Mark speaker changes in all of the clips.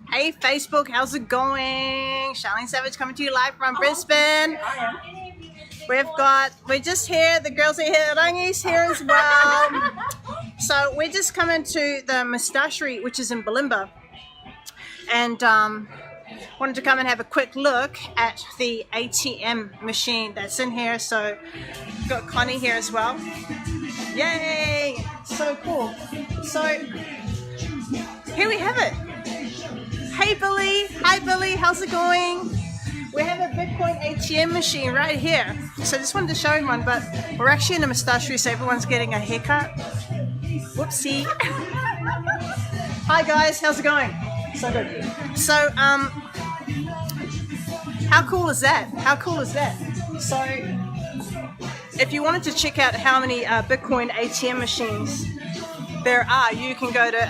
Speaker 1: Hey Facebook, how's it going? Charlene Savage coming to you live from Brisbane. We're just here, the girls are here, Rangi's here as well. So we're just coming to the Mustachery, which is in Bulimba. And wanted to come and have a quick look at the ATM machine that's in here. So we've got Connie here as well. Yay! So cool. So here we have it. Hey Billy, hi Billy, how's it going? We have a Bitcoin ATM machine right here. So I just wanted to show everyone, but we're actually in a Mustachery, so everyone's getting a haircut. Whoopsie. Hi guys, how's it going? So good. So how cool is that? How cool is that? So if you wanted to check out how many Bitcoin ATM machines there are, you can go to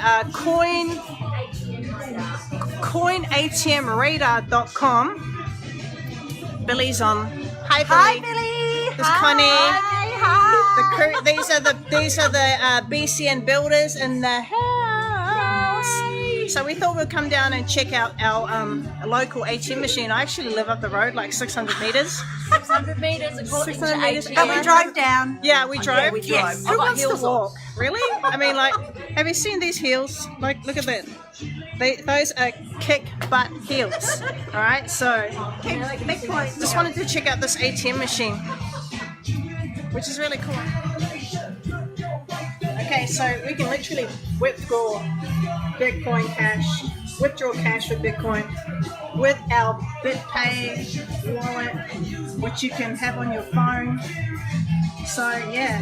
Speaker 1: coinatmradar.com. Billy's on. Hi Billy.
Speaker 2: Hi Billy.
Speaker 1: This is Connie.
Speaker 2: Hi.
Speaker 1: These are the BCN Builders in the house. So we thought we'd come down and check out our local ATM machine. I actually live up the road, like 600 meters.
Speaker 2: 600 meters.
Speaker 1: 600 meters.
Speaker 2: And we drove down.
Speaker 1: Yeah, we drove.
Speaker 2: Yeah, we drove.
Speaker 1: Yes. Who wants to walk? Really? I mean, like, have you seen these heels? Like, look at that. Those are kick butt heels. All right, so just wanted to check out this ATM machine, which is really cool. Okay, so we can literally withdraw Bitcoin cash, withdraw cash with Bitcoin with our BitPay wallet, which you can have on your phone. So yeah,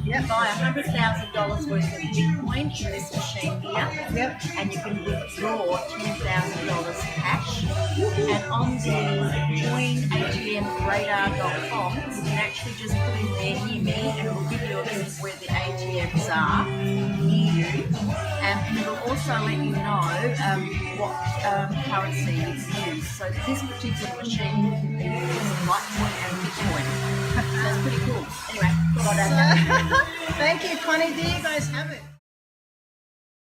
Speaker 2: You can buy $100,000 worth of Bitcoin in this machine here.
Speaker 1: Yep.
Speaker 2: And you can withdraw $10,000 cash. And on the joinatmradar.com, you can actually just put in there near me, and it will give you a list where the ATMs are near you. And it will also let you know what currency you can use. So this particular machine can be used Litecoin and Bitcoin. So it's pretty cool. Anyway, thought I'd have that.
Speaker 1: Thank you, Connie. There you guys have it.